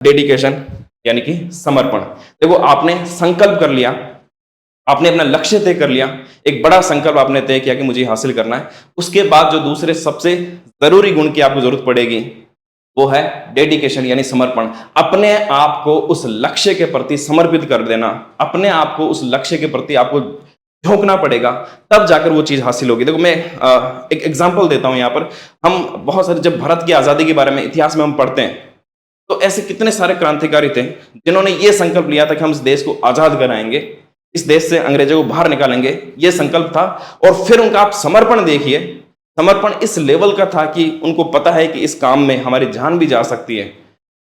Dedication यानी कि समर्पण। देखो आपने संकल्प कर लिया, आपने अपना लक्ष्य तय कर लिया, एक बड़ा संकल्प आपने तय किया कि मुझे हासिल करना है। उसके बाद जो दूसरे सबसे जरूरी गुण की आपको जरूरत पड़ेगी वो है डेडिकेशन यानी समर्पण। अपने आप को उस लक्ष्य के प्रति समर्पित कर देना, अपने आप को उस लक्ष्य के प्रति आपको झोंकना पड़ेगा, तब जाकर वो चीज हासिल होगी। देखो मैं एक एग्जांपल देता हूं यहां पर। हम बहुत सारे जब भारत की आजादी के बारे में इतिहास में हम पढ़ते हैं तो ऐसे कितने सारे क्रांतिकारी थे जिन्होंने ये संकल्प लिया था कि हम इस देश को आजाद कराएंगे, इस देश से अंग्रेजों को बाहर निकालेंगे, ये संकल्प था। और फिर उनका आप समर्पण देखिए, समर्पण इस लेवल का था कि उनको पता है कि इस काम में हमारी जान भी जा सकती है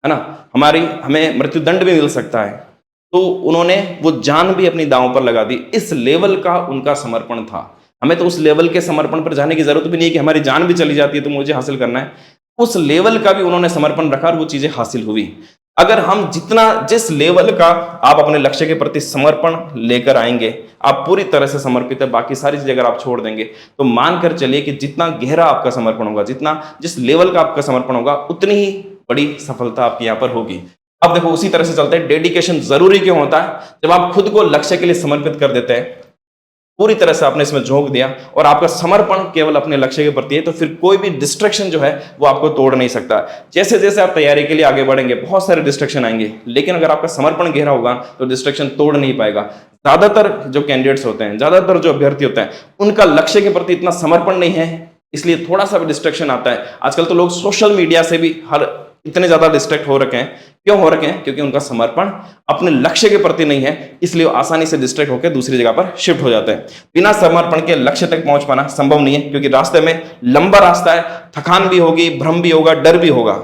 ना, हमें मृत्युदंड भी मिल सकता है, तो उन्होंने वो जान भी अपनी दांव पर लगा दी। इस लेवल का उनका समर्पण था। हमें तो उस लेवल के समर्पण पर जाने की जरूरत भी नहीं है कि हमारी जान भी चली जाती है तो मुझे हासिल करना है। उस लेवल का भी उन्होंने समर्पण रखा और वो चीजें हासिल हुई। अगर हम जिस लेवल का आप अपने लक्ष्य के प्रति समर्पण लेकर आएंगे, आप पूरी तरह से समर्पित है, बाकी सारी चीजें अगर आप छोड़ देंगे, तो मानकर चलिए कि जितना गहरा आपका समर्पण होगा, जिस लेवल का आपका समर्पण होगा, उतनी ही बड़ी सफलता आपकी यहां पर होगी। अब देखो उसी तरह से चलते हैं। डेडिकेशन जरूरी क्यों होता है? जब आप खुद को लक्ष्य के लिए समर्पित कर देते हैं, पूरी तरह से आपने इसमें झोंक दिया और आपका समर्पण केवल अपने लक्ष्य के प्रति है, तो फिर कोई भी डिस्ट्रैक्शन जो है वो आपको तोड़ नहीं सकता। जैसे जैसे आप तैयारी के लिए आगे बढ़ेंगे बहुत सारे डिस्ट्रैक्शन आएंगे, लेकिन अगर आपका समर्पण गहरा होगा तो डिस्ट्रैक्शन तोड़ नहीं पाएगा। ज्यादातर जो कैंडिडेट्स होते हैं, ज्यादातर जो अभ्यर्थी होते हैं, उनका लक्ष्य के प्रति इतना समर्पण नहीं है, इसलिए थोड़ा सा भी डिस्ट्रैक्शन आता है। आजकल तो लोग सोशल मीडिया से भी इतने ज्यादा डिस्ट्रैक्ट हो रखे हैं। क्यों हो रखे हैं? क्योंकि उनका समर्पण अपने लक्ष्य के प्रति नहीं है, इसलिए वो आसानी से डिस्ट्रैक्ट होकर दूसरी जगह पर शिफ्ट हो जाते हैं। बिना समर्पण के लक्ष्य तक पहुंच पाना संभव नहीं है, क्योंकि रास्ते में लंबा रास्ता है, थकान भी होगी, भ्रम भी होगा, डर भी होगा।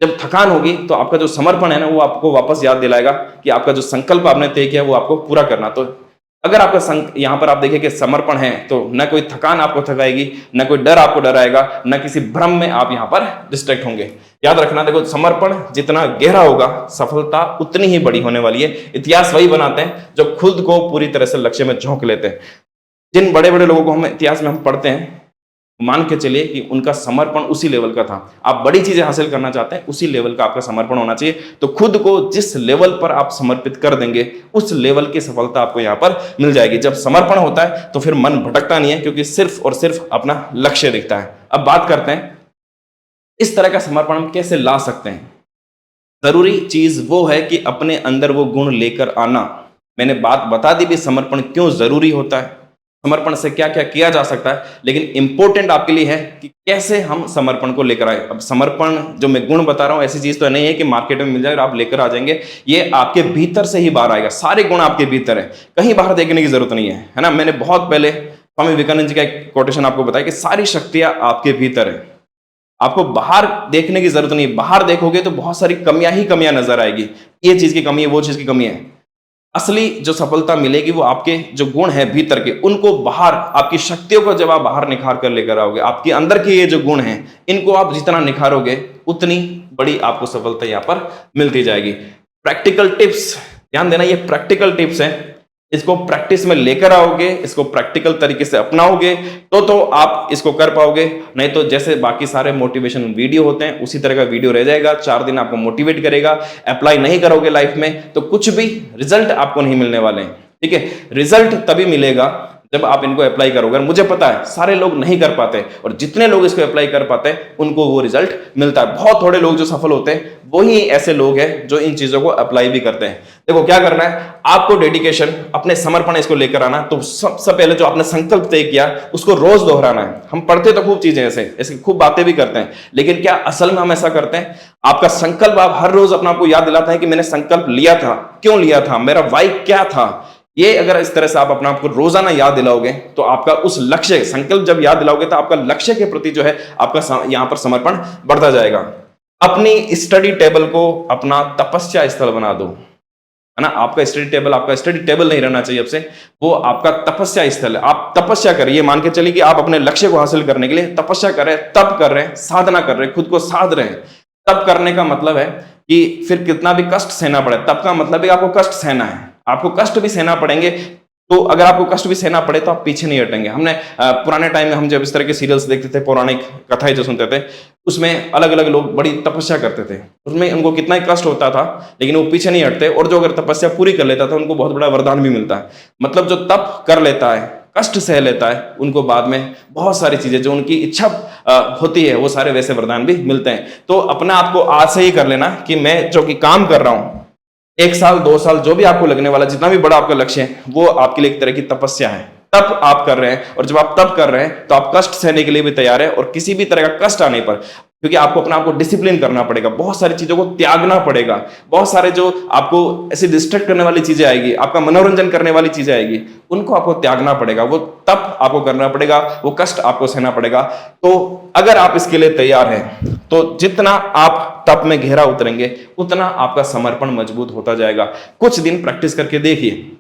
जब थकान होगी तो आपका जो समर्पण है ना, वो आपको वापस याद दिलाएगा कि आपका जो संकल्प आपने तय किया वो आपको पूरा करना। तो अगर आपका यहां पर आप देखिए कि समर्पण है तो न कोई थकान आपको थकाएगी, न कोई डर आपको डराएगा, न किसी भ्रम में आप यहां पर डिस्ट्रैक्ट होंगे। याद रखना, देखो समर्पण जितना गहरा होगा सफलता उतनी ही बड़ी होने वाली है। इतिहास वही बनाते हैं जो खुद को पूरी तरह से लक्ष्य में झोंक लेते हैं। जिन बड़े बड़े लोगों को हम इतिहास में हम पढ़ते हैं, मान के चलिए कि उनका समर्पण उसी लेवल का था। आप बड़ी चीजें हासिल करना चाहते हैं, उसी लेवल का आपका समर्पण होना चाहिए। तो खुद को जिस लेवल पर आप समर्पित कर देंगे, उस लेवल की सफलता आपको यहां पर मिल जाएगी। जब समर्पण होता है तो फिर मन भटकता नहीं है, क्योंकि सिर्फ और सिर्फ अपना लक्ष्य दिखता है। अब बात करते हैं इस तरह का समर्पण हम कैसे ला सकते हैं। जरूरी चीज वो है कि अपने अंदर वो गुण लेकर आना। मैंने बात बता दी भी समर्पण क्यों जरूरी होता है, समर्पण से क्या क्या किया जा सकता है, लेकिन इंपॉर्टेंट आपके लिए है कि कैसे हम समर्पण को लेकर आए। अब समर्पण जो मैं गुण बता रहा हूं, ऐसी चीज तो नहीं है कि मार्केट में मिल जाए और आप लेकर आ जाएंगे। ये आपके भीतर से ही बाहर आएगा। सारे गुण आपके भीतर है, कहीं बाहर देखने की जरूरत नहीं है ना। मैंने बहुत पहले स्वामी विवेकानंद जी का एक कोटेशन आपको बताया कि सारी शक्तियां आपके भीतर है, आपको बाहर देखने की जरूरत नहीं। बाहर देखोगे तो बहुत सारी कमियां ही कमियां नजर आएगी, ये चीज की कमी है, वो चीज की कमी है। असली जो सफलता मिलेगी वो आपके जो गुण है भीतर के, उनको बाहर, आपकी शक्तियों को जब आप बाहर निखार कर लेकर आओगे, आपके अंदर के ये जो गुण हैं, इनको आप जितना निखारोगे उतनी बड़ी आपको सफलता यहां पर मिलती जाएगी। प्रैक्टिकल टिप्स ध्यान देना, ये प्रैक्टिकल टिप्स हैं, इसको प्रैक्टिस में लेकर आओगे, इसको प्रैक्टिकल तरीके से अपनाओगे तो आप इसको कर पाओगे। नहीं तो जैसे बाकी सारे मोटिवेशन वीडियो होते हैं उसी तरह का वीडियो रह जाएगा, 4 दिन आपको मोटिवेट करेगा, अप्लाई नहीं करोगे लाइफ में तो कुछ भी रिजल्ट आपको नहीं मिलने वाले हैं। ठीक है, रिजल्ट तभी मिलेगा जब आप इनको अप्लाई करोगे। मुझे पता है सारे लोग नहीं कर पाते, और जितने लोग इसको अप्लाई कर पाते हैं उनको वो रिजल्ट मिलता है। बहुत थोड़े लोग जो सफल होते हैं वही ऐसे लोग हैं जो इन चीजों को अप्लाई भी करते हैं। देखो क्या करना है, आपको डेडिकेशन, अपने समर्पण इसको लेकर आना। तो सबसे पहले जो आपने संकल्प तय किया उसको रोज दोहराना है। हम पढ़ते तो खूब चीजें ऐसे खूब बातें भी करते हैं, लेकिन क्या असल में हम ऐसा करते हैं? आपका संकल्प आप हर रोज अपने आपको याद दिलाते हैं कि मैंने संकल्प लिया था, क्यों लिया था, मेरा वाई क्या था। ये अगर इस तरह से आप अपने आपको रोजाना याद दिलाओगे तो आपका उस लक्ष्य, संकल्प जब याद दिलाओगे तो आपका लक्ष्य के प्रति जो है आपका यहां पर समर्पण बढ़ता जाएगा। अपनी स्टडी टेबल को अपना तपस्या स्थल बना दो, है ना। आपका स्टडी टेबल आपका स्टडी टेबल नहीं रहना चाहिए, अब से वो आपका तपस्या स्थल है। आप तपस्या करिए, मान के चलिए कि आप अपने लक्ष्य को हासिल करने के लिए तपस्या कर रहे हैं, तप कर रहे हैं, साधना कर रहे हैं, खुद को साध रहे हैं। तप करने का मतलब है कि फिर कितना भी कष्ट सहना पड़े, तप का मतलब है आपको कष्ट सहना है, आपको कष्ट भी सहना पड़ेंगे। तो अगर आपको कष्ट भी सहना पड़े तो आप पीछे नहीं हटेंगे। हमने पुराने टाइम में हम जब इस तरह के सीरियल्स देखते थे, पौराणिक कथाएं जो सुनते थे, उसमें अलग अलग लोग बड़ी तपस्या करते थे, उसमें उनको कितना ही कष्ट होता था लेकिन वो पीछे नहीं हटते, और जो अगर तपस्या पूरी कर लेता था उनको बहुत बड़ा वरदान भी मिलता है। मतलब जो तप कर लेता है, कष्ट सह लेता है, उनको बाद में बहुत सारी चीजें जो उनकी इच्छा होती है वो सारे वैसे वरदान भी मिलते हैं। तो अपने आप को आज से ही कर लेना कि मैं जो कि काम कर रहा हूं, 1 साल 2 साल जो भी आपको लगने वाला, जितना भी बड़ा आपका लक्ष्य है, वो आपके लिए एक तरह की तपस्या है। तब आप कर रहे हैं, और जब आप तब कर रहे हैं तो आप कष्ट सहने के लिए भी तैयार है, और किसी भी तरह का कष्ट आने पर, क्योंकि आपको अपने आप को डिसिप्लिन करना पड़ेगा, बहुत सारी चीजों को त्यागना पड़ेगा, बहुत सारे जो आपको ऐसे डिस्ट्रैक्ट करने वाली चीजें आएगी, आपका मनोरंजन करने वाली चीजें आएगी, उनको आपको त्यागना पड़ेगा, वो तप आपको करना पड़ेगा, वो कष्ट आपको सहना पड़ेगा। तो अगर आप इसके लिए तैयार हैं तो जितना आप तप में गहरा उतरेंगे उतना आपका समर्पण मजबूत होता जाएगा। कुछ दिन प्रैक्टिस करके देखिए,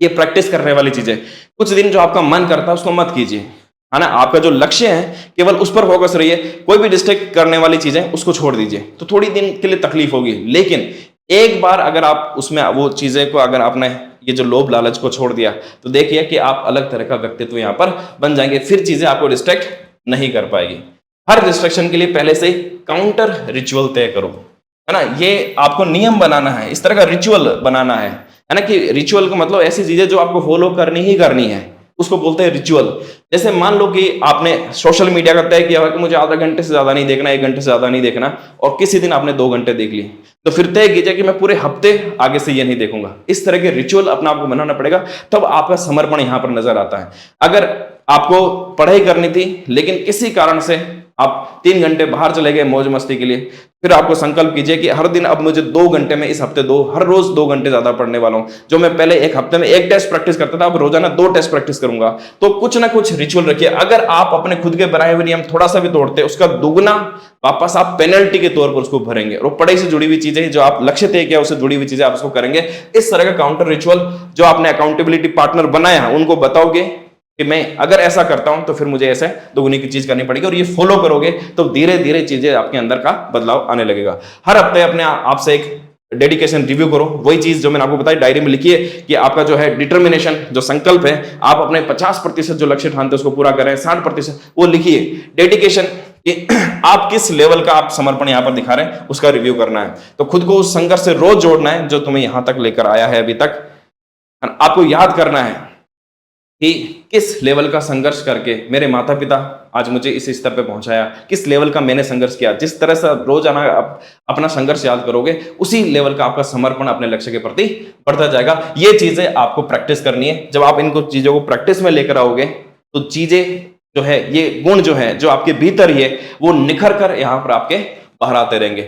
ये प्रैक्टिस करने वाली चीजें। कुछ दिन जो आपका मन करता है उसको मत कीजिए, है ना। आपका जो लक्ष्य है केवल उस पर फोकस रहिए, कोई भी डिस्ट्रैक्ट करने वाली चीजें उसको छोड़ दीजिए। तो थोड़ी दिन के लिए तकलीफ होगी, लेकिन एक बार अगर आप उसमें वो चीजें को, अगर आपने ये जो लोभ लालच को छोड़ दिया, तो देखिए कि आप अलग तरह का व्यक्तित्व यहां पर बन जाएंगे। फिर चीजें आपको डिस्ट्रैक्ट नहीं कर पाएगी। हर डिस्ट्रैक्शन के लिए पहले से काउंटर रिचुअल तय करो, है ना। ये आपको नियम बनाना है, इस तरह का रिचुअल बनाना है ना। कि रिचुअल का मतलब ऐसी चीजें जो आपको फॉलो करनी ही करनी है, उसको बोलते हैं रिचुअल। जैसे मान लो कि आपने सोशल मीडिया का तय किया हुआ कि मुझे आधा घंटे से ज्यादा नहीं देखना, 1 घंटे से ज्यादा नहीं देखना, और किसी दिन आपने 2 घंटे देख लिए, तो फिर तय कीजिए कि मैं पूरे हफ्ते आगे से ये नहीं देखूंगा। इस तरह के रिचुअल अपना आपको बनाना पड़ेगा, तब आपका समर्पण यहां पर नजर आता है। अगर आपको पढ़ाई करनी थी लेकिन किसी कारण से आप 3 घंटे बाहर चले गए मौज मस्ती के लिए, फिर आपको संकल्प कीजिए कि हर दिन अब मुझे 2 घंटे में, इस हफ्ते हर रोज 2 घंटे ज्यादा पढ़ने वाला हूं। जो मैं पहले एक हफ्ते में 1 टेस्ट प्रैक्टिस करता था, अब रोजाना 2 टेस्ट प्रैक्टिस करूंगा। तो कुछ ना कुछ रिचुअल रखिए। अगर आप अपने खुद के बनाए हुए नियम थोड़ा सा भी तोड़ते, उसका दुगना वापस आप पेनल्टी के तौर पर उसको भरेंगे, और पढ़ाई से जुड़ी हुई चीजें, जो आप लक्ष्य तय किया उससे जुड़ी हुई चीजें आप उसको करेंगे। इस तरह का काउंटर रिचुअल जो आपने अकाउंटेबिलिटी पार्टनर बनाया उनको बताओगे कि मैं अगर ऐसा करता हूं तो फिर मुझे ऐसे दोगुनी की चीज करनी पड़ेगी, और ये फॉलो करोगे तो धीरे धीरे चीजें आपके अंदर का बदलाव आने लगेगा। हर हफ्ते अपने आपसे एक डेडिकेशन रिव्यू करो। वही चीज जो मैंने आपको बताई, डायरी में लिखिए कि आपका जो है डिटर्मिनेशन, जो संकल्प है, आप अपने 50% जो लक्ष्य ठानते हैं उसको पूरा करें, 60% वो लिखिए। डेडिकेशन कि आप किस लेवल का आप समर्पण यहां पर दिखा रहे हैं उसका रिव्यू करना है। तो खुद को उस संघर्ष से रोज जोड़ना है जो तुम्हें यहां तक लेकर आया है अभी तक। आपको याद करना है कि किस लेवल का संघर्ष करके मेरे माता पिता आज मुझे इस स्तर पे पहुंचाया, किस लेवल का मैंने संघर्ष किया। जिस तरह से रोजाना आप अपना संघर्ष याद करोगे, उसी लेवल का आपका समर्पण अपने लक्ष्य के प्रति बढ़ता जाएगा। ये चीजें आपको प्रैक्टिस करनी है। जब आप इनको चीजों को प्रैक्टिस में लेकर आओगे तो चीजें जो है, ये गुण जो है जो आपके भीतर ही है, वो निखर कर यहां पर आपके बाहर आते रहेंगे।